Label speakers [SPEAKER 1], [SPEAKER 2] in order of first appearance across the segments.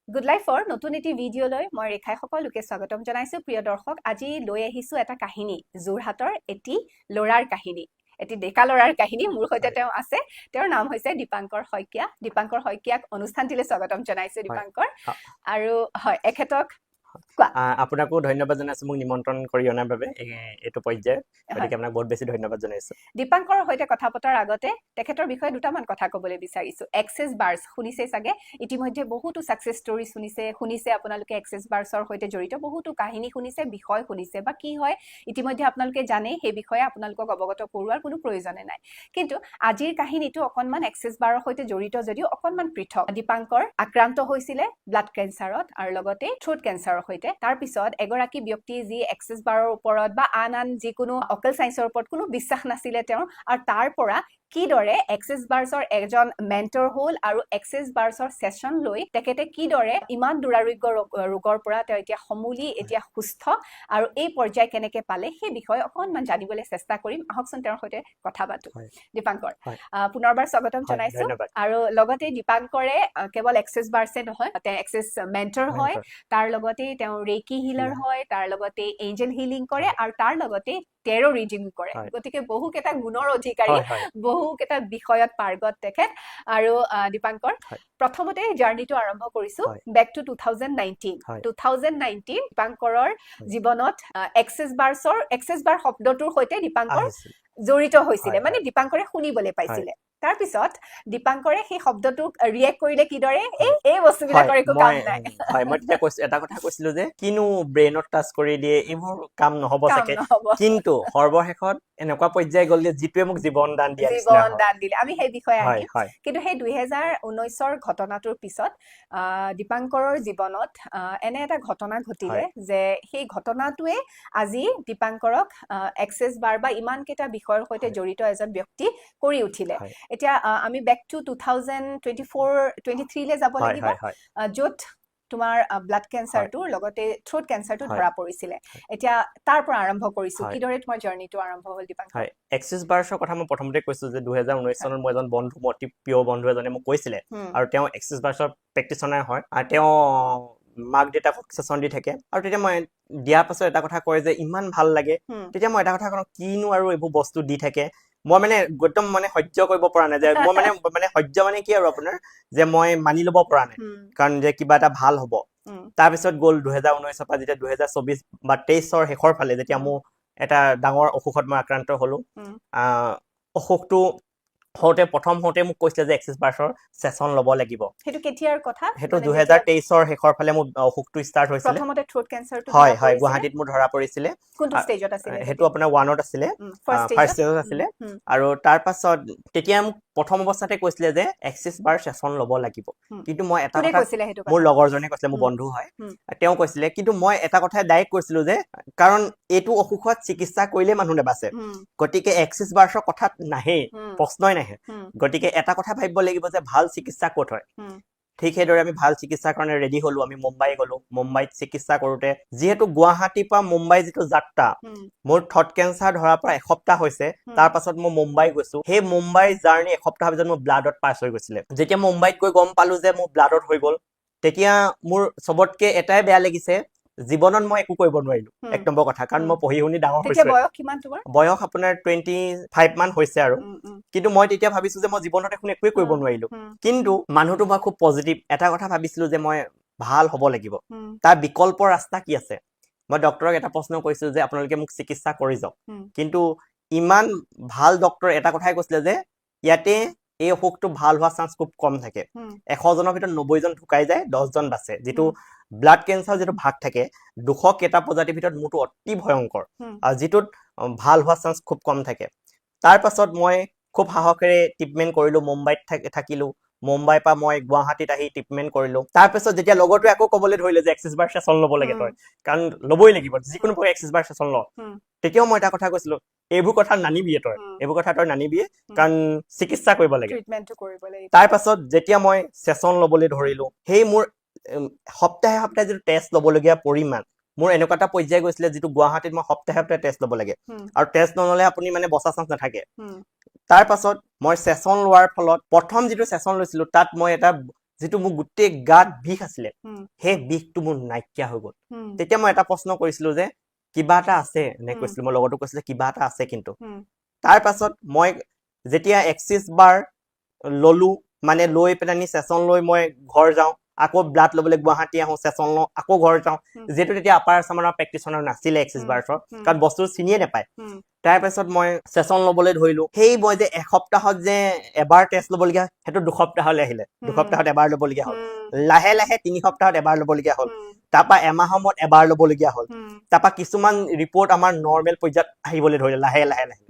[SPEAKER 1] good লাইফৰ নতুন এটি ভিডিঅ'লৈ মই ৰেখাই সকলোকে স্বাগতম জনাইছো প্ৰিয় দৰ্শক আজি লৈ আহিছো এটা কাহিনী যোৰহাটৰ এটি ল'ৰাৰ কাহিনী এটি ডেকা ল'ৰাৰ কাহিনী মোৰ সৈতে তেওঁ আছে তেওঁৰ নাম হৈছে দীপাংকৰ শইকীয়াক অনুষ্ঠানটিলৈ স্বাগতম জনাইছো দীপাংকৰ আৰু হয় এখেতক
[SPEAKER 2] আপোনাকো ধন্যবাদ জনাইছো মোক নিমন্ত্ৰণ কৰি অনাৰ বাবে এইটো পৰ্যায়ত গতিকে আপোনাক বহুত বেছি ধন্যবাদ জনাইছো
[SPEAKER 1] দীপাংকৰৰ সৈতে কথা পতাৰ আগতে তেখেতৰ বিষয়ে দুটামান কথা ক'বলৈ বিচাৰিছো এক্সেছ বাৰ্ছ শুনিছে চাগে ইতিমধ্যে বহুতো সাকসেস ষ্টৰী শুনিছে আপোনালোকে এক্সেছ বাৰ্ছৰ সৈতে জড়িত বহুতো কাহিনী শুনিছে বিষয় শুনিছে বা কি হয় ইতিমধ্যে আপোনালোকে জানে সেই বিষয়ে আপোনালোকক অৱগত কৰোৱাৰ কোনো প্ৰয়োজনে নাই কিন্তু আজিৰ কাহিনীটো অকনমান এক্সেছ বাৰৰ সৈতে জড়িত যদিও অকনমান পৃথক দীপাংকৰ আক্ৰান্ত হৈছিলে ব্লাড কেঞ্চাৰত আৰু লগতে থ্ৰোট কেঞ্চাৰৰ সৈতে তাৰ পিছত এগৰাকী ব্যক্তি যি এক্সেছ বাৰৰ ওপৰত বা আন যিকোনো অকেল সায়েন্সৰ ওপৰত কোনো বিশ্বাস নাছিলে তেওঁ আৰু তাৰ পৰা কিদৰে এক্সেছ বাৰ্ছৰ এজন মেন্টৰ হ'ল আৰু এক্সেছ বাৰ্ছৰ সেশন লৈ তেখেতে কিদৰে ইমান দুৰাৰোগ্য ৰোগৰ পৰা তেওঁ এতিয়া সমূলি এতিয়া সুস্থ আৰু এই পৰ্যায় কেনেকৈ পালে সেই বিষয়ে অকনমান জানিবলৈ চেষ্টা কৰিম আহকচোন তেওঁৰ সৈতে কথা পাতো দীপাংকৰ পুনৰবাৰ স্বাগতম জনাইছো আৰু লগতে দীপাংকৰে কেৱল এক্সেছ বাৰ্ছে নহয় তেওঁ এক্সেছ মেন্টৰ হয় তাৰ লগতে তেওঁ ৰেকি হিলাৰ হয় তাৰ লগতে এঞ্জেল হিলিং কৰে আৰু তাৰ লগতে টেৰো ৰিডিং কৰে গতিকে বহুকেইটা গুণৰ অধিকাৰী বহুকেইটা বিষয়ত পাৰ্গত তেখেত আৰু দীপাংকৰ প্ৰথমতে জাৰ্নিটো আৰম্ভ কৰিছো বেক টু 2019 দীপাংকৰৰ জীৱনত এক্সেছ বাৰ শব্দটোৰ সৈতে দীপাংকৰ জড়িত হৈছিলে মানে দীপাংকৰে শুনিবলৈ পাইছিলে তাৰ পিছত দীপাংকৰে সেই শব্দটোক ৰিয়েক্ট কৰিলে কিদৰে এই বস্তুবিলাকৰ একো কাম নাই
[SPEAKER 2] হয় মই তেতিয়া কৈছো এটা কথা কৈছিলো যে কিনো ব্ৰেইনত টাচ কৰি দিয়ে এইবোৰ কাম নহব চাগে কিন্তু সৰ্বশেষত এনেকুৱা পৰ্যায় গ'ল যে যিটোৱে মোক জীৱন দান
[SPEAKER 1] দিলে আমি সেই বিষয়ে আহিম কিন্তু সেই 2019ৰ ঘটনাটোৰ পিছত দীপাংকৰৰ জীৱনত এনে এটা ঘটনা ঘটিলে যে সেই ঘটনাটোৱে আজি দীপাংকৰক এক্সেছ বাৰ বা ইমান কেইটা বিষয়ৰ সৈতে জড়িত এজন ব্যক্তি কৰি উঠিলে এতিয়া আমি বেক টু 2024-23 লে যাব লাগিব য'ত তোমাৰ ব্লাড কেঞ্চাৰটোৰ লগতে থ্ৰোট কেঞ্চাৰটো ধৰা পৰিছিলে এতিয়া তাৰ পৰা আৰম্ভ কৰিছো কিদৰে তোমাৰ জাৰ্নিটো আৰম্ভ হ'ল দীপাংকৰ
[SPEAKER 2] এক্সেছ বাৰ্ছৰ কথা মই প্ৰথমতে কৈছো যে 2019 চনৰ মই এজন বন্ধু অতি প্ৰিয় বন্ধু এজনে মোক কৈছিলে আৰু তেওঁ এক্সেছ বাৰ্ছৰ প্ৰেক্টিচনাৰ হয় আৰু তেওঁ মাক দেউতাকক সেশন দি থাকে আৰু তেতিয়া মই দিয়াৰ পাছত এটা কথা কয় যে ইমান ভাল লাগে তেতিয়া মই এটা কথা কওঁ কিনো আৰু এইবোৰ বস্তু দি থাকে মই মানে একদম মানে সহ্য কৰিব পৰা নাই যে মই মানে সহ্য মানে কি আৰু আপোনাৰ যে মই মানি ল'ব পৰা নাই কাৰণ যে কিবা এটা ভাল হ'ব তাৰপিছত গ'ল 2019 পৰা যেতিয়া 2024 বা 23ৰ শেষৰ ফালে যেতিয়া মোৰ এটা ডাঙৰ অসুখত মই আক্ৰান্ত হলো অসুখটো প্ৰথম হওঁতে মোক কৈছিলে যে এক্সেছ বাৰ্ছৰ সেশন ল'ব লাগিব
[SPEAKER 1] সেইটো কেতিয়াৰ কথা
[SPEAKER 2] সেইটো 2023ৰ শেষৰ ফালে মোৰ অসুখটো ষ্টাৰ্ট হৈছিলে
[SPEAKER 1] প্ৰথমতে থ্ৰোট কেঞ্চাৰটো
[SPEAKER 2] হয় গুৱাহাটীত মোৰ ধৰা পৰিছিলে
[SPEAKER 1] কোনটো ষ্টেজত আছিল
[SPEAKER 2] সেইটো আপোনাৰ 1ত আছিলে ফাৰ্ষ্ট ষ্টেজত আছিলে আৰু তাৰ পাছত তেতিয়া মোক প্ৰথম অৱস্থাতে কৈছিলে যে এক্সেছ বাৰ সেশন ল'ব লাগিব কিন্তু মই এটা কথা মোৰ লগৰজনে কৈছিলে মোৰ বন্ধু হয় তেওঁ কৈছিলে কিন্তু মই এটা কথা ডাইৰেক্ট কৈছিলো যে কাৰণ এইটো অসুখত চিকিৎসা কৰিলে মানুহ নেবাচে গতিকে এক্সেছ বাৰ্ছৰ কথা নাহে প্ৰশ্নই নাহে গতিকে এটা কথা ভাবিব লাগিব যে ভাল চিকিৎসা ক'ত হয় ঠিক সেইদৰে আমি ভাল চিকিৎসাৰ কাৰণে ৰেডি হলো আমি মুম্বাই গলো মুম্বাইত চিকিৎসা কৰোতে যিহেতু গুৱাহাটীৰ পৰা মুম্বাই যিটো যাত্ৰা মোৰ থ্ৰোট কেঞ্চাৰ ধৰাৰ পৰা এসপ্তাহ হৈছে তাৰ পাছত মই মুম্বাই গৈছো সেই মুম্বাই জাৰ্নি এসপ্তাহ পিছত মোৰ ব্লাডত পাছ হৈ গৈছিলে যেতিয়া মুম্বাইত গৈ গম পালো যে মোৰ ব্লাডত হৈ গ'ল তেতিয়া মোৰ চবতকে এটাই বেয়া লাগিছে জীৱনত মই একো কৰিব নোৱাৰিলো এক নম্বৰ কথা কাৰণ মই পঢ়ি শুনি ডাঙৰ হৈছো
[SPEAKER 1] বয়স কিমান তোমাৰ
[SPEAKER 2] বয়স আপোনাৰ 25 মান হৈছে আৰু কিন্তু মই তেতিয়া ভাবিছো যে মই জীৱনত একোৱে কৰিব নোৱাৰিলো কিন্তু মানুহটো মই খুব পজিটিভ এটা কথা ভাবিছিলো যে মই ভাল হ'ব লাগিব তাৰ বিকল্প ৰাস্তা কি আছে মই ডক্টৰক এটা প্ৰশ্ন কৰিছো যে আপোনালোকে মোক চিকিৎসা কৰি যাওক কিন্তু ইমান ভাল ডক্টৰ এটা কথাই কৈছিলে যে ইয়াতে এই অসুখটো ভাল হোৱা চান্স খুব কম থাকে 100 জনৰ ভিতৰত 90 জন ঢুকাই যায় 10 জন বাচে যিটো ব্লাড কেঞ্চাৰ যিটো ভাগ থাকে 200 কেইটা প্ৰজাতিৰ ভিতৰত মোৰটো অতি ভয়ংকৰ আৰু যিটোত ভাল হোৱা চান্স খুব কম থাকে তাৰ পাছত মই খুব সাহসেৰে ট্ৰিটমেন্ট কৰিলো মুম্বাইত থাকিলো মুম্বাইৰ পৰা মই গুৱাহাটীত আহি ট্ৰিটমেন্ট কৰিলো তাৰ পাছত যেতিয়া লগৰটোৱে আকৌ ক'বলৈ ধৰিলে যে এক্সেছ বাৰ সেশন ল'ব লাগে তই কাৰণ ল'বই লাগিব যিকোনো এক্সেছ বাৰ সেশন ল তেতিয়াও মই এটা কথা কৈছিলো এইবোৰ কথা নানিবিয়ে তই এইবোৰ কথা তই নানিবিয়ে কাৰণ চিকিৎসা কৰিব লাগে তাৰ পাছত যেতিয়া মই সেশন ল'বলৈ ধৰিলো সেই মোৰ সপ্তাহে সপ্তাহে যিটো টেষ্ট ল'বলগীয়া পৰিমাণ মোৰ এনেকুৱা এটা পৰ্যায় গৈছিলে যিটো গুৱাহাটীত মই সপ্তাহে সপ্তাহে টেষ্ট ল'ব লাগে আৰু টেষ্ট নললে আপুনি মানে বচা চান্স নাথাকে তাৰ পাছত মই সেশন লোৱাৰ ফলত প্ৰথম যিটো সেশন লৈছিলো তাত মই এটা যিটো মোৰ গোটেই গাত বিষ আছিলে সেই বিষটো মোৰ নাইকিয়া হৈ গ'ল তেতিয়া মই এটা প্ৰশ্ন কৰিছিলো যে কিবা এটা আছে নে কৈছিলো মই লগতো কৈছিলো কিবা এটা আছে কিন্তু তাৰ পাছত মই যেতিয়া এক্সিছ বাৰ ললো মানে লৈ পেলানি চেচন লৈ মই ঘৰ যাওঁ আকৌ ব্লাড ল'বলৈ গুৱাহাটী আহোঁ চেচন লওঁ আকৌ ঘৰ যাওঁ যিহেতু তেতিয়া আপাৰ আছামৰ প্ৰেক্টিচনাৰ নাছিলে এক্সিছ বাৰ্ছৰ কাৰণ বস্তু চিনিয়ে নাপায় তাৰ পাছত মই চেচন ল'বলৈ ধৰিলো সেই মই যে এসপ্তাহত যে এবাৰ টেষ্ট ল'বলগীয়া সেইটো দুসপ্তাহলৈ আহিলে দুসপ্তাহত এবাৰ ল'বলগীয়া হ'ল লাহে লাহে 3 সপ্তাহত এবাৰ ল'বলগীয়া হ'ল তাৰপা এমাহৰ মূৰত এবাৰ ল'বলগীয়া হ'ল তাৰপা কিছুমান ৰিপৰ্ট আমাৰ নৰ্মেল পৰ্যায়ত আহিবলৈ ধৰিলে লাহে লাহে লাহে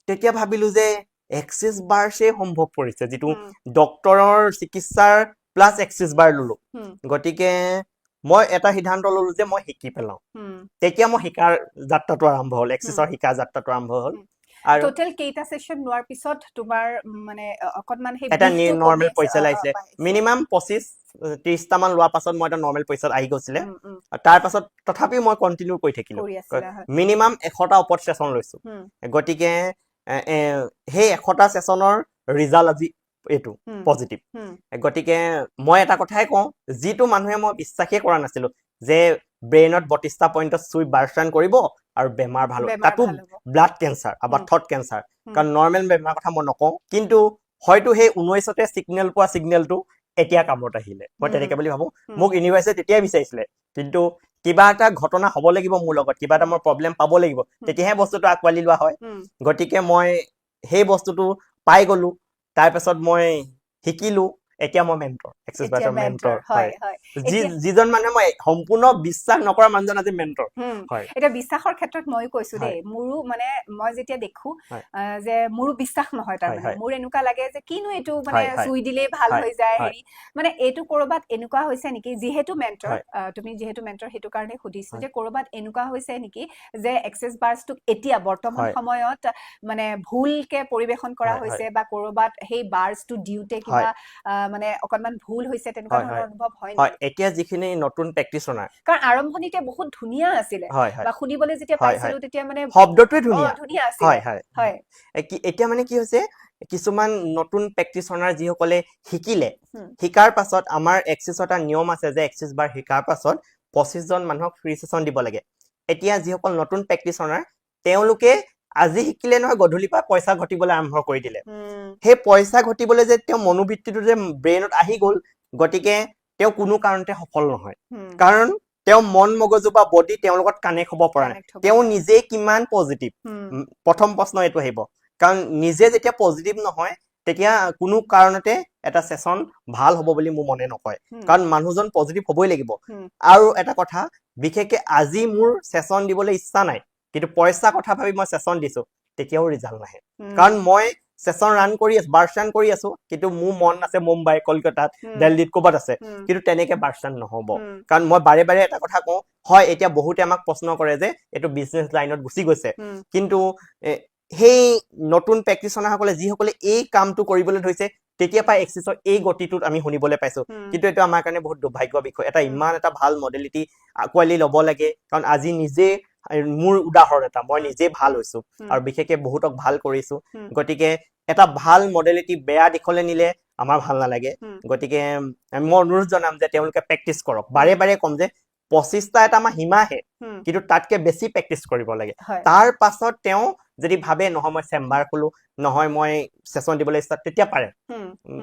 [SPEAKER 2] তেতিয়া ভাবিলো যে এক্সিছ বাৰ্ছে সম্ভৱ পৰিছে যিটো ডক্তৰৰ চিকিৎসাৰ প্লাছ এক্সিছ বাৰ ললো গতিকে মই এটা সিদ্ধান্ত ললো যে মই শিকি পেলাওঁ তেতিয়া মই শিকাৰ যাত্ৰাটো আৰম্ভ হ'ল এক্সিছৰ শিকাৰ যাত্ৰাটো আৰম্ভ হ'ল আৰু
[SPEAKER 1] টোটেল কেইটা সেশন লোৱাৰ পিছত তোমাৰ মানে অকনমান সেই
[SPEAKER 2] এটা নৰ্মেল পইচা লাগিছিলে মিনিমাম 25-30টা মান লোৱাৰ পাছত মই এটা নৰ্মেল পইচাত আহি গৈছিলে তাৰ পাছত তথাপিও মই কণ্টিনিউ কৰি থাকিলো মিনিমাম 100টা ওপৰত সেশন লৈছো গতিকে সেই 100টা সেশনৰ ৰিজাল্ট আজি এইটো পজিটিভ গতিকে মই এটা কথাই কওঁ যিটো মানুহে মই বিশ্বাসে কৰা নাছিলো যে ব্ৰেইনত 32টা পইণ্টত চুই বাৰ্চান কৰিব আৰু বেমাৰ ভাল হ'ব তাতো ব্লাড কেঞ্চাৰ বা থ্ৰট কেঞ্চাৰ কাৰণ নৰ্মেল বেমাৰ কথা মই নকওঁ কিন্তু হয়তো সেই 19তে ছিগনেল পোৱা ছিগনেলটো এতিয়া কামত আহিলে মই তেনেকে বুলি ভাবো মোক ইউনিভাৰ্চিটি তেতিয়াই বিচাৰিছিলে কিন্তু কিবা এটা ঘটনা হ'ব লাগিব মোৰ লগত কিবা এটা মই প্ৰব্লেম পাব লাগিব তেতিয়াহে বস্তুটো আকোৱালি লোৱা হয় গতিকে মই সেই বস্তুটো পাই গলো তাৰ পাছত মই শিকিলো এতিয়া মই মেন্টৰ এক্সিছ বাৰ্ছৰ মেন্টৰ হয় যিজন মানুহে মই সম্পূৰ্ণ বিশ্বাস নকৰা মানুহজন আজি মেন্টৰ হয়
[SPEAKER 1] এটা বিশ্বাসৰ ক্ষেত্ৰত মই কৈছো দেই মোৰো মানে মই যেতিয়া দেখো যে মোৰো বিশ্বাস নহয় তাৰ মানে মোৰ এনেকুৱা লাগে যে কিনো এইটো মানে চুই দিলেই ভাল হৈ যায় হেৰি মানে এইটো কৰবাত এনেকুৱা হৈছে নেকি যিহেতু মেন্টৰ তুমি যিহেতু মেন্টৰ সেইটো কাৰণে সুধিছো যে কৰবাত এনেকুৱা হৈছে নেকি যে এক্সিছ বাৰ্ছটোক এতিয়া বৰ্তমান সময়ত মানে ভুলকে পৰিবেশন কৰা হৈছে বা কৰবাত সেই বাৰ্ছটো দিওতে কিবা মানে অকনমান ভুল হৈছে তেনেকুৱা ধৰণৰ অনুভৱ হয়
[SPEAKER 2] হয় এতিয়া যিখিনি নতুন প্ৰেক্টিচনাৰ
[SPEAKER 1] কাৰণ আৰম্ভণিতে বহুত ধুনীয়া আছিলে বা শুনিবলৈ যেতিয়া পাইছিলো তেতিয়া মানে
[SPEAKER 2] শব্দটোৱে ধুনীয়া
[SPEAKER 1] আছিল
[SPEAKER 2] হয় হয় হয় এতিয়া মানে কি হৈছে কিছুমান নতুন প্ৰেক্টিচনাৰ যিসকলে শিকাৰ পাছত আমাৰ এক্সিছৰ এটা নিয়ম আছে যে এক্সিছ বাৰ শিকাৰ পাছত 25 জন মানুহক ফ্ৰী সেশন দিব লাগে এতিয়া যিসকল নতুন প্ৰেক্টিচনাৰ তেওঁলোকে আজি শিকিলে নহয় গধূলিৰ পৰা পইচা ঘটিবলৈ আৰম্ভ কৰি দিলে সেই পইচা ঘটিবলৈ যে তেওঁ মনোবৃত্তিটো যে ব্ৰেইনত আহি গ'ল গতিকে তেওঁ কোনো কাৰণতে সফল নহয় কাৰণ তেওঁ মন মগজু বা বডি তেওঁৰ লগত কানেক্ট হ'ব পৰা নাই তেওঁ নিজে কিমান পজিটিভ প্ৰথম প্ৰশ্ন এইটো আহিব কাৰণ নিজে যেতিয়া পজিটিভ নহয় তেতিয়া কোনো কাৰণতে এটা সেশন ভাল হ'ব বুলি মোৰ মনে নকয় কাৰণ মানুহজন পজিটিভ হ'বই লাগিব আৰু এটা কথা বিশেষকে আজি মোৰ সেশন দিবলৈ ইচ্ছা নাই কিন্তু পইচা কথা ভাবি মই সেশন দিছো তেতিয়াও ৰিজাল্ট নাহে কাৰণ মই সেশন ৰান কৰি আছো বাৰ্চান কৰি আছো কিন্তু মোৰ মন আছে মুম্বাই কলকাতাত দিল্লীত ক'বাত আছে কিন্তু তেনেকে বাৰ্চান নহ'ব কাৰণ মই বাৰে বাৰে এটা কথা কওঁ হয় এতিয়া বহুতে আমাক প্ৰশ্ন কৰে যে এইটো বিজনেছ লাইনত গুচি গৈছে কিন্তু সেই নতুন প্ৰেক্টিচনাৰসকলে যিসকলে এই কামটো কৰিবলৈ ধৰিছে তেতিয়া পাই এক্সিছৰ এই গতিটোত আমি শুনিবলৈ পাইছো কিন্তু এইটো আমাৰ কাৰণে বহুত দুৰ্ভাগ্যৰ বিষয় এটা ইমান এটা ভাল মডেলিটি আকোৱালি ল'ব লাগে কাৰণ আজি নিজে মোৰ উদাহৰণ এটা মই নিজে ভাল হৈছো আৰু বিশেষকে বহুতক ভাল কৰিছো গতিকে এটা ভাল মডেলিটি বেয়া দিশলৈ নিলে আমাৰ ভাল নালাগে গতিকে মই অনুৰোধ জনাম যে তেওঁলোকে প্ৰেক্টিচ কৰক বাৰে বাৰে কম যে 25টা এটা আমাৰ সীমাহে কিন্তু তাতকে বেছি প্ৰেক্টিচ কৰিব লাগে তাৰ পাছত তেওঁ যদি ভাবে নহয় মই চেম্বাৰ খোলো নহয় মই সেশন দিবলৈ ইচ্ছা তেতিয়া পাৰে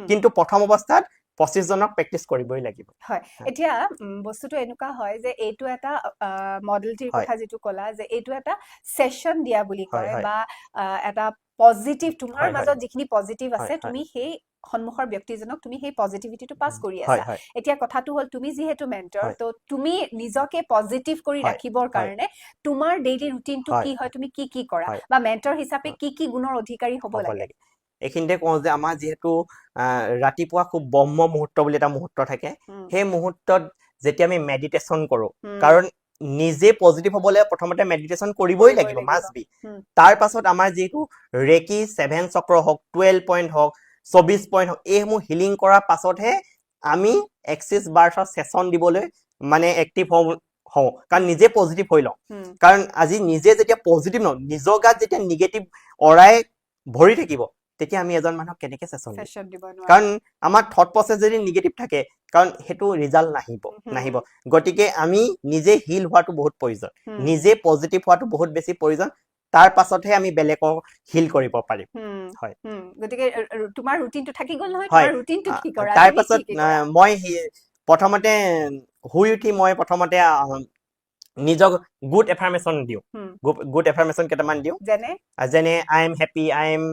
[SPEAKER 2] কিন্তু প্ৰথম অৱস্থাত 25 জনক প্ৰেক্টিচ কৰিবই লাগিব
[SPEAKER 1] হয় এতিয়া বস্তুটো এনেকুৱা হয় যে এইটো এটা মডেলিটিৰ কথা যিটো ক'লা যে এইটো এটা সেশন দিয়া বুলি কয় বা এটা পজিটিভ তোমাৰ মাজত যিখিনি পজিটিভ আছে তুমি সেই সন্মুখৰ ব্যক্তিজনক তুমি সেই পজিটিভিটিটো পাস কৰি আছা এতিয়া কথাটো হ'ল তুমি যিহেতু মেন্টৰ তো তুমি নিজকে পজিটিভ কৰি ৰাখিবৰ কাৰণে তোমাৰ ডেইলি ৰুটিনটো কি হয় তুমি কি কৰা বা মেন্টৰ হিচাপে কি গুণৰ অধিকাৰী হ'ব লাগে
[SPEAKER 2] এইখিনিতে কওঁ যে আমাৰ যিহেতু ৰাতিপুৱা খুব ব্ৰহ্ম মুহূৰ্ত বুলি এটা মুহূৰ্ত থাকে সেই মুহূৰ্তত যেতিয়া আমি মেডিটেশ্যন কৰো কাৰণ নিজে পজিটিভ হ'বলৈ প্ৰথমতে মেডিটেশ্যন কৰিবই লাগিব মাষ্ট বি তাৰ পাছত আমাৰ যিটো ৰেকি 7 চক্ৰ হওক 12 পইণ্ট হওক 24 পইণ্ট হওক এইসমূহ হিলিং কৰাৰ পাছতহে আমি এক্সিছ বাৰ্ছৰ সেশন দিবলৈ মানে এক্টিভ হওঁ কাৰণ নিজে পজিটিভ হৈ লওঁ কাৰণ আজি নিজে যেতিয়া পজিটিভ ন নিজৰ গাত যেতিয়া নিগেটিভ অৰাই ভৰি থাকিব তেতিয়া আমি এজন মানুহক কেনেকে চেচন দিম
[SPEAKER 1] সেশন দিব নোৱাৰো
[SPEAKER 2] কাৰণ আমাৰ থট প্ৰচেছ যদি নিগেটিভ থাকে কাৰণ সেইটো ৰিজাল্ট নাহিব গতিকে আমি নিজে হিল হোৱাটো বহুত প্ৰয়োজন নিজে পজিটিভ হোৱাটো বহুত বেছি প্ৰয়োজন তাৰ পাছতহে আমি বেলেগক হিল কৰিব পাৰিম হয়
[SPEAKER 1] গতিকে তোমাৰ ৰুটিনটো থাকি গ'ল নহয়
[SPEAKER 2] হয়
[SPEAKER 1] তোমাৰ ৰুটিনটো কি কৰা
[SPEAKER 2] তাৰ
[SPEAKER 1] তুমি
[SPEAKER 2] পাছত
[SPEAKER 1] কি কৰা
[SPEAKER 2] মই প্ৰথমতে শুই উঠি মই প্ৰথমতে নিজক গুড এফাৰ্মেশ্যন দিওঁ গুড এফাৰ্মেশ্যন কেইটামান দিওঁ যেনে I am happy I am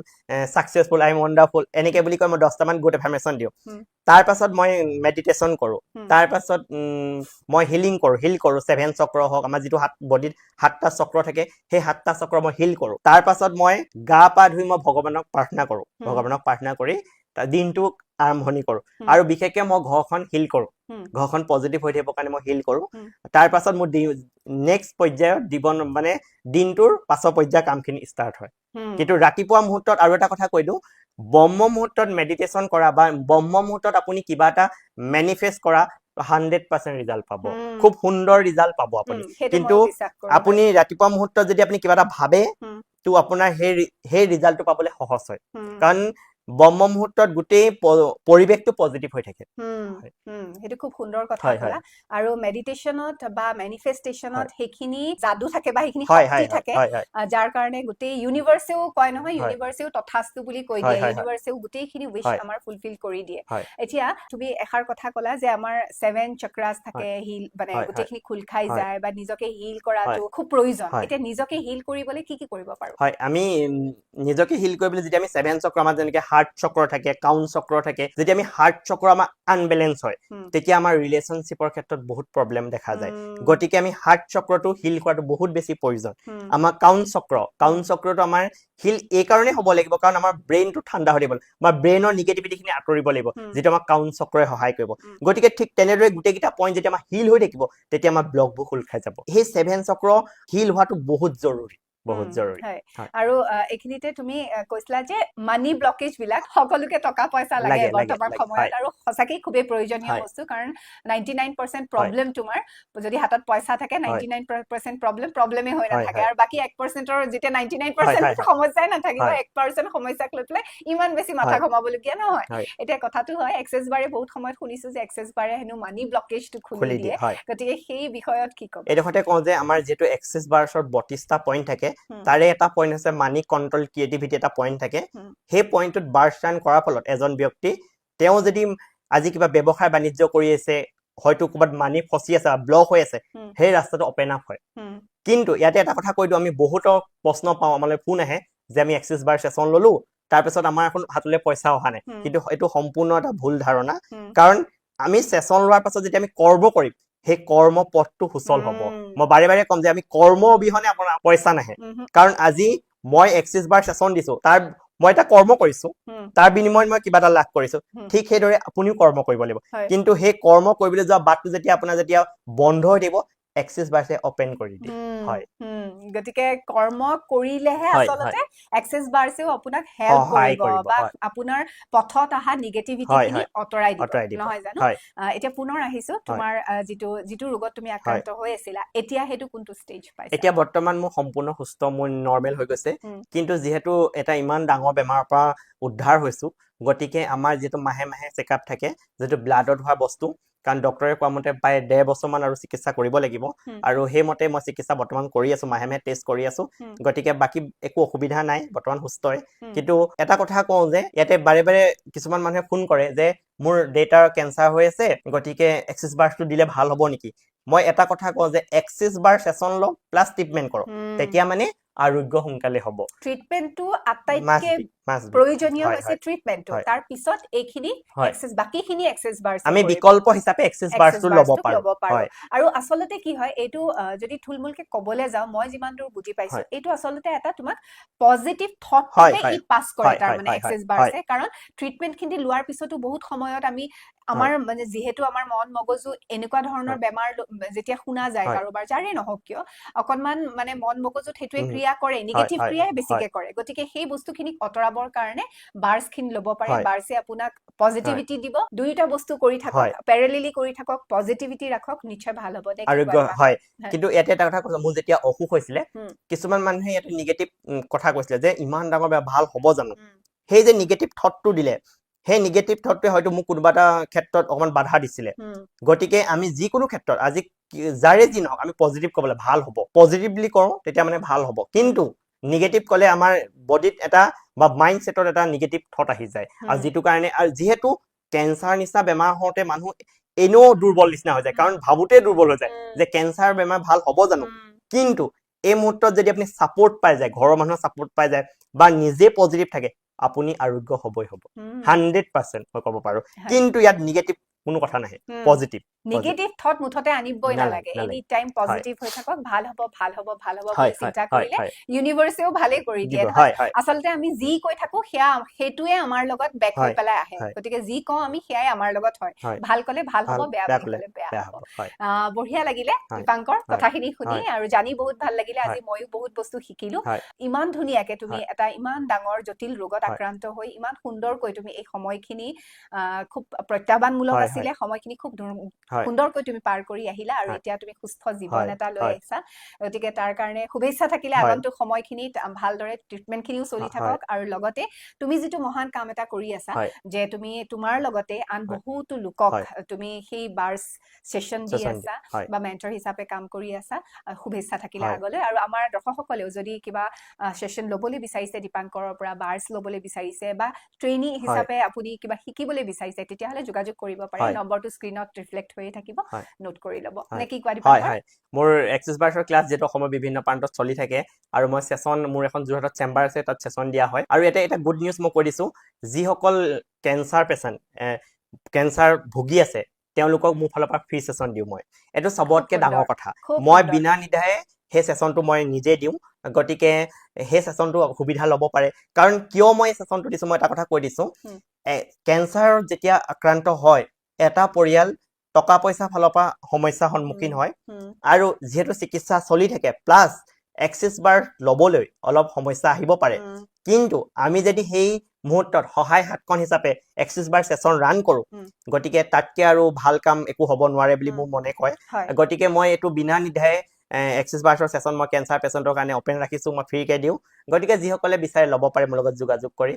[SPEAKER 2] successful I am wonderful এনেকে বুলি কৈ মই 10টামান গুড এফাৰ্মেশ্যন দিওঁ তাৰ পাছত মই মেডিটেশ্যন কৰোঁ তাৰ পাছত মই হিল কৰোঁ 7 চক্ৰ হওক আমাৰ যিটো বডিত 7টা চক্ৰ থাকে সেই 7টা চক্ৰ মই হিল কৰোঁ তাৰ পাছত মই গা পা ধুই মই ভগৱানক প্ৰাৰ্থনা কৰি দিনটোক আৰম্ভণি কৰোঁ আৰু বিশেষকৈ মই ঘৰখন হিল কৰোঁ ঘৰখন পজিটিভ হৈ থাকিবৰ কাৰণে মই হিল কৰোঁ তাৰ পাছত মোৰ নেক্সট পৰ্যায়ৰ মানে দিনটোৰ পাছৰ পৰ্যায়ৰ কামখিনি ষ্টাৰ্ট হয় কিন্তু ৰাতিপুৱা মুহূৰ্তত আৰু এটা কথা কৈ দিওঁ ব্ৰহ্ম মুহূৰ্তত মেডিটেশ্যন কৰা বা ব্ৰহ্ম মুহূৰ্তত আপুনি কিবা এটা মেনিফেষ্ট কৰা 100% ৰিজাল্ট পাব খুব সুন্দৰ ৰিজাল্ট পাব আপুনি কিন্তু আপুনি ৰাতিপুৱা মুহূৰ্তত যদি আপুনি কিবা এটা ভাবে তো আপোনাৰ সেই ৰিজাল্টটো পাবলৈ সহজ হয় কাৰণ ব্ৰহ্ম মুহূৰ্তত গোটেই পৰিৱেশটো পজিটিভ হৈ থাকে
[SPEAKER 1] সেইটো খুব সুন্দৰ কথা ক'লা আৰু মেডিটেশ্যনত বা মেনিফেষ্টেশ্যনত সেইখিনি যাদু থাকে বা সেইখিনি শক্তি থাকে যাৰ কাৰণে গোটেই ইউনিভাৰ্চেও কয় নহয় ইউনিভাৰ্চেও তথাস্তু বুলি কৈ দিয়ে ইউনিভাৰ্চেও গোটেইখিনি উইশ আমাৰ ফুলফিল কৰি দিয়ে এতিয়া তুমি এষাৰ কথা ক'লা যে আমাৰ 7 চক্ৰাছ থাকে হিল মানে গোটেইখিনি খোল খাই যায় বা নিজকে হিল কৰাটো খুব প্ৰয়োজন এতিয়া নিজকে হিল কৰিবলৈ কি কি কৰিব পাৰো
[SPEAKER 2] হয় আমি নিজকে হিল কৰিবলৈ যেতিয়া আমি 7 চক্ৰ আমাৰ যেনেকৈ হাৰ্ট চক্ৰ থাকে কাউন্ট চক্ৰ থাকে যদি আমি হাৰ্ট চক্ৰ আমাৰ আনবেলেন্স হয় তেতিয়া আমাৰ ৰিলেশ্যনশ্বিপৰ ক্ষেত্ৰত বহুত প্ৰব্লেম দেখা যায় গতিকে আমি হাৰ্ট চক্ৰটো হিল কৰাটো বহুত বেছি প্ৰয়োজন আমাৰ কাউন্ট চক্ৰটো আমাৰ হিল এই কাৰণে হ'ব লাগিব কাৰণ আমাৰ ব্ৰেইনটো ঠাণ্ডা হৈ থাকিব আমাৰ ব্ৰেইনৰ নিগেটিভিটিখিনি আঁতৰিব লাগিব যিটো আমাৰ কাউন্ট চক্ৰই সহায় কৰিব গতিকে ঠিক তেনেদৰে গোটেইকেইটা পইণ্ট যেতিয়া আমাৰ হিল হৈ থাকিব তেতিয়া আমাৰ ব্লকবোৰ খোল খাই যাব সেই 7 চক্ৰ হিল হোৱাটো বহুত জৰুৰী
[SPEAKER 1] আৰু এইখিনিতে তুমি কৈছিলা যে মানি ব্লকেজ বিলাক সকলোকে টকা পইচা লাগে বৰ্তমান সময়ত আৰু সঁচাকৈ খুবেই প্ৰয়োজনীয় বস্তু কাৰণ 99% প্ৰব্লেম তোমাৰ যদি হাতত পইচা থাকে 99% প্ৰব্লেমে হৈ নাথাকে আৰু বাকী 1%ৰ যেতিয়া 99% সমস্যাই নাথাকিব 1% সমস্যাক লৈ পেলাই ইমান বেছি মাথা ঘমাবলগীয়া নহয় এতিয়া কথাটো হয় এক্সেছ বাৰে বহুত সময়ত শুনিছো যে এক্সেছ বাৰে হেনো মানি ব্লকেজটো খুলি দিয়ে গতিকে সেই বিষয়ত কি ক'ব
[SPEAKER 2] এইডোখৰতে কওঁ যে আমাৰ যিটো এক্সেছ বাৰ্ছৰ 32টা পইণ্ট থাকে তাৰে এটা পইণ্ট আছে মানি কণ্ট্ৰল ক্ৰিয়েটিভিটি এটা পইণ্ট থাকে সেই পইণ্টটোত বাৰ্ছ ৰান কৰাৰ ফলত এজন ব্যক্তি তেওঁ যদি আজি কিবা ব্যৱসায় বাণিজ্য কৰি আছে হয়তো ক'ৰবাত মানি ফচি আছে ব্লক হৈ আছে সেই ৰাস্তাটো অপেন আপ হয় কিন্তু ইয়াতে এটা কথা কৈ দিওঁ আমি বহুতৰ প্ৰশ্ন পাওঁ আমালৈ ফোন আহে যে আমি এক্সেছ বাৰ ছেছন ল'লো তাৰপিছত আমাৰ এখন হাতলৈ পইচা অহা নাই কিন্তু এইটো সম্পূৰ্ণ এটা ভুল ধাৰণা কাৰণ আমি ছেছন লোৱাৰ পাছত যেতিয়া আমি কৰ্ম কৰিম সেই কৰ্ম পথটো সুচল হ'ব মই বাৰে বাৰে ক'ম যে আমি কৰ্ম অবিহনে আপোনাৰ পইচা নাহে কাৰণ আজি মই এক্সেছ বাৰ ছেছন দিছো তাৰ মই এটা কৰ্ম কৰিছো তাৰ বিনিময়ত মই কিবা এটা লাভ কৰিছো ঠিক সেইদৰে আপুনিও কৰ্ম কৰিব লাগিব কিন্তু সেই কৰ্ম কৰিবলৈ যোৱা বাটটো যেতিয়া আপোনাৰ যেতিয়া বন্ধ হৈ থাকিব এক্সেছ বাৰ্ছে অপেন কৰি দিয়ে হয়
[SPEAKER 1] গতিকে কৰ্ম কৰিলেহে আচলতে এক্সেছ বাৰ্ছেও আপোনাক হেল্প কৰিব বা আপোনাৰ পথত অহা নিগেটিভিটিখিনি আঁতৰাই দিব নহয় জানো এতিয়া পুনৰ আহিছো তোমাৰ যিটো ৰোগত তুমি আক্ৰান্ত হৈ আছিলা এতিয়া সেইটো কোনটো ষ্টেজ পাইছা
[SPEAKER 2] এতিয়া বৰ্তমান মোৰ সম্পূৰ্ণ সুস্থ মোৰ নৰ্মেল হৈ গৈছে কিন্তু যিহেতু এটা ইমান ডাঙৰ বেমাৰৰ পৰা উদ্ধাৰ হৈছো গতিকে আমাৰ যিটো মাহে মাহে চেকআপ থাকে যিটো ব্লাডত হোৱা বস্তু কাৰণ ডক্টৰে কোৱা মতে প্ৰায় 1.5 বছৰমান আৰু চিকিৎসা কৰিব লাগিব আৰু সেইমতে মই চিকিৎসা বৰ্তমান কৰি আছো মাহে মাহে টেষ্ট কৰি আছো গতিকে বাকী একো অসুবিধা নাই বৰ্তমান সুস্থই কিন্তু এটা কথা কওঁ যে ইয়াতে বাৰে বাৰে কিছুমান মানুহে ফোন কৰে যে মোৰ দেউতাৰ কেঞ্চাৰ হৈ আছে গতিকে এক্সেছ বাৰ্ছটো দিলে ভাল হ'ব নেকি মই এটা কথা কওঁ যে এক্সেছ বাৰ ছেছন লওক প্লাছ ট্ৰিটমেণ্ট কৰক তেতিয়া মানে আৰোগ্য সোনকালে হ'ব
[SPEAKER 1] ট্ৰিটমেণ্টটো আটাইতকৈ প্ৰয়োজনীয় হৈছে ট্ৰিটমেণ্টটো তাৰ পিছত এইখিনি এক্সেছ বাকিখিনি এক্সেছ বাৰ্ছ
[SPEAKER 2] আমি বিকল্প হিচাপে এক্সেছ বাৰ্ছটো ল'ব পাৰো
[SPEAKER 1] আৰু আচলতে কি হয় এইটো যদি থুলমূলকে ক'বলৈ যাওঁ মই যিমান দূৰ বুজি পাইছো এইটো আচলতে এটা তোমাক পজিটিভ থটটোকে ই পাছ কৰে তাৰ মানে এক্সেছ বাৰ্ছে কাৰণ ট্ৰিটমেণ্টখিনি লোৱাৰ পিছতো বহুত সময়ত আমাৰ মানে যিহেতু আমাৰ মন মগজু এনেকুৱা ধৰণৰ বেমাৰ যেতিয়া শুনা যায় কাৰোবাৰ যাৰে নহওক কিয় অকনমান মানে মন মগজুত সেইটোৱে ক্ৰিয়া কৰে নিগেটিভ ক্ৰিয়াই বেছিকে কৰে গতিকে সেই বস্তুখিনিক অতৰাবৰ কাৰণে বাৰ্ছখিনি ল'ব পাৰে বাৰ্ছে আপোনাক পজিটিভিটি দিব দুইটা বস্তু কৰি থাকক পেৰেলেলি কৰি থাকক পজিটিভিটি ৰাখক নিশ্চয় ভাল হ'ব
[SPEAKER 2] আৰোগ্য হয় কিন্তু ইয়াতে এটা কথা কৈছো মোৰ যেতিয়া অসুখ হৈছিলে কিছুমান মানুহে ইয়াতে নিগেটিভ কথা কৈছিলে যে ইমান ডাঙৰ ভাল হ'ব জানো সেই যে নিগেটিভ থটটো দিলে সেই নিগেটিভ থটটোৱে হয়তো মোক কোনোবা এটা ক্ষেত্ৰত অকণমান বাধা দিছিলে গতিকে আমি যিকোনো ক্ষেত্ৰত আজি যাৰে যি নহওক আমি পজিটিভ ক'বলৈ ভাল হ'ব পজিটিভলি কৰোঁ তেতিয়া মানে ভাল হ'ব কিন্তু নিগেটিভ ক'লে আমাৰ বডিত এটা বা মাইণ্ড ছেটত এটা নিগেটিভ থট আহি যায় আৰু যিটো কাৰণে আৰু যিহেতু কেঞ্চাৰ নিচিনা বেমাৰ হওঁতে মানুহ এনেও দুৰ্বল নিচিনা হৈ যায় কাৰণ ভাবোতে দুৰ্বল হৈ যায় যে কেঞ্চাৰ বেমাৰ ভাল হ'ব জানো কিন্তু এই মুহূৰ্তত যদি আপুনি ছাপোৰ্ট পাই যায় ঘৰৰ মানুহৰ ছাপোৰ্ট পাই যায় বা নিজে পজিটিভ থাকে আপুনি আৰোগ্য হ'বই হ'ব 100% মই ক'ব পাৰো কিন্তু ইয়াত নিগেটিভ কোনো কথা নাহে পজিটিভ
[SPEAKER 1] নিগেটিভ থট মুঠতে আনিবই নালাগে এনি টাইম পজিটিভ হৈ থাকক ভাল হ'ব ভাল হ'ব ভাল হ'ব বুলি চিন্তা কৰিলে ইউনিভাৰ্সেও ভালে কৰি দিয়ে আচলতে আমি যি কৈ থাকো সেইটোৱে আমাৰ লগত বেক হৈ পেলাই আহে গতিকে যি কওঁ আমি সেয়াই আমাৰ লগত হয় ভাল ক'লে ভাল হ'ব বেয়া ক'লে বেয়া হ'ব বঢ়িয়া লাগিলে দীপাংকৰ কথাখিনি শুনি আৰু জানি বহুত ভাল লাগিলে আজি ময়ো বহুত বস্তু শিকিলো ইমান ধুনীয়াকে তুমি এটা ইমান ডাঙৰ জটিল ৰোগত আক্ৰান্ত হৈ ইমান সুন্দৰকৈ তুমি এই সময়খিনি খুব প্ৰত্যাহ্বানমূলক আছিলে সময়খিনি খুব সুন্দৰকৈ তুমি পাৰ কৰি আহিলা আৰু এতিয়া তুমি সুস্থ জীৱন এটা লৈ আহিছা গতিকে তাৰ কাৰণে শুভেচ্ছা থাকিলে আগন্তুক সময়খিনিত ভালদৰে ট্ৰিটমেণ্টখিনিও চলি থাকক আৰু লগতে তুমি যিটো মহান কাম এটা কৰি আছা যে তুমি তোমাৰ লগতে আন বহুতো লোকক তুমি সেই বাৰ্ছ ছেছন দি আছা বা মেণ্টৰ হিচাপে কাম কৰি আছা শুভেচ্ছা থাকিলে আগলৈ আৰু আমাৰ দৰ্শকসকলেও যদি কিবা ছেছন ল'বলৈ বিচাৰিছে দীপাংকৰৰ পৰা বাৰ্ছ ল'বলৈ বিচাৰিছে বা ট্ৰেইনি হিচাপে আপুনি কিবা শিকিবলৈ বিচাৰিছে তেতিয়াহ'লে যোগাযোগ কৰিব পাৰে নম্বৰটো স্ক্ৰীনত ৰিফ্লেক্ট হৈয়ে থাকিব নোট কৰি ল'ব নে কি কোৱা দীপাংকৰ
[SPEAKER 2] মোৰ এক্সেছ বাৰ্ছৰ ক্লাছ যিহেতু অসমৰ বিভিন্ন প্ৰান্তত চলি থাকে আৰু মই ছেছন মোৰ এখন যোৰহাটত চেম্বাৰ আছে তাত ছেছন দিয়া হয় আৰু এটা গুড নিউজ মই কৈ দিছোঁ যিসকল কেঞ্চাৰ পেচেণ্ট কেঞ্চাৰ ভুগি আছে তেওঁলোকক মোৰ ফালৰ পৰা ফ্ৰী ছেছন দিওঁ মই এইটো চবতকৈ ডাঙৰ কথা মই বিনা নিদায়ে সেই ছেছনটো মই নিজে দিওঁ গতিকে সেই ছেছনটো সুবিধা ল'ব পাৰে কাৰণ কিয় মই এই ছেছনটো দিছোঁ মই এটা কথা কৈ দিছোঁ কেঞ্চাৰত যেতিয়া আক্ৰান্ত হয় এটা পৰিয়াল টকা পইচা ফালৰ পৰা সমস্যাৰ সন্মুখীন হয় আৰু যিহেতু চিকিৎসা চলি থাকে প্লাছ এক্সেছ বাৰ ল'বলৈ অলপ সমস্যা আহিব পাৰে কিন্তু আমি যদি সেই মুহূৰ্তত সহায় হাতখন হিচাপে এক্সেছ বাৰ ছেছন ৰান কৰোঁ গতিকে তাতকৈ আৰু ভাল কাম একো হ'ব নোৱাৰে বুলি মোৰ মনে কয় গতিকে মই এইটো বিনা নিদায়ে এক্সেছ বাৰ্ছৰ ছেছন মই কেঞ্চাৰ পেচেণ্টৰ কাৰণে অপেন ৰাখিছোঁ মই ফ্ৰীকৈ দিওঁ গতিকে যিসকলে বিচাৰে ল'ব পাৰে মোৰ লগত যোগাযোগ কৰি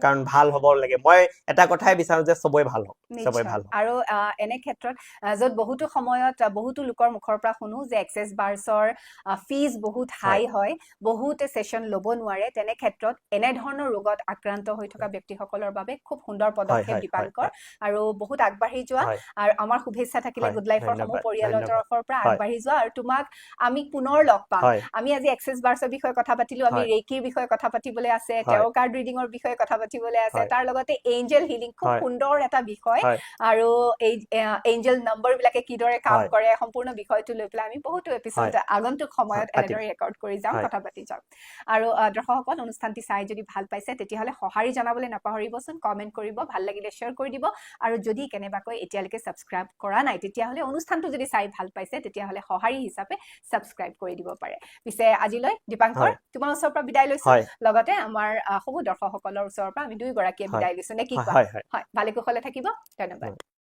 [SPEAKER 2] কাৰণ ভাল হ'ব লাগে মই এটা কথাই বিচাৰোঁ যে চবৰে ভাল হওক চবৰে ভাল হওক
[SPEAKER 1] আৰু এনে ক্ষেত্ৰত য'ত বহুতো সময়ত বহুতো লোকৰ মুখৰ পৰা শুনো যে এক্সেছ বাৰ্ছৰ ফিজ বহুত হাই হয় বহুতে ছেছন ল'ব নোৱাৰে তেনে ক্ষেত্ৰত এনেধৰণৰ ৰোগত আক্ৰান্ত হৈ থকা ব্যক্তিসকলৰ বাবে খুব সুন্দৰ পদক্ষেপ দীপাংকৰ আৰু বহুত আগবাঢ়ি যোৱা আৰু আমাৰ শুভেচ্ছা থাকিলে গুড লাইফৰ সমূহ পৰিয়ালৰ তৰফৰ পৰা আগবাঢ়ি যোৱা আৰু তোমাক আমি পুনৰ লগ পাম আমি আজি এক্সেছ বাৰ্ছৰ বিষয়ে কথা পাতিলো আমি ৰেকিৰ বিষয়ে কথা পাতিবলৈ আছে টেৰ' কাৰ্ড ৰিডিঙৰ বিষয়ে কথা পাতিবলৈ আছে তাৰ লগতে এঞ্জেল হিলিং খুব সুন্দৰ এটা বিষয় আৰু এই এঞ্জেল নম্বৰ বিলাকে কিদৰে কাম কৰে সম্পূৰ্ণ বিষয়টো লৈ পেলাই আমি বহুতো এপিছড আগন্তুক সময়ত এনেদৰে ৰেকৰ্ড কৰি যাম কথা পাতি যাম আৰু দৰ্শকসকল অনুষ্ঠানটি চাই যদি ভাল পাইছে তেতিয়াহ'লে সঁহাৰি জনাবলৈ নাপাহৰিবচোন কমেণ্ট কৰিব ভাল লাগিলে শ্বেয়াৰ কৰি দিব আৰু যদি কেনেবাকৈ এতিয়ালৈকে ছাবস্ক্ৰাইব কৰা নাই তেতিয়াহ'লে অনুষ্ঠানটো যদি চাই ভাল পাইছে তেতিয়াহ'লে সঁহাৰি হিচাপে ছাবস্ক্ৰাইব কৰি দিব পাৰে পিছে আজিলৈ দীপাংকৰ তোমাৰ ওচৰৰ পৰা বিদায় লৈছো লগতে আমাৰ সমূহ দৰ্শকসকলৰ ওচৰৰ পৰা আমি দুয়োগৰাকীয়ে বিদায় লৈছো নে কি কোৱা হয় ভালে কুশলে থাকিব ধন্যবাদ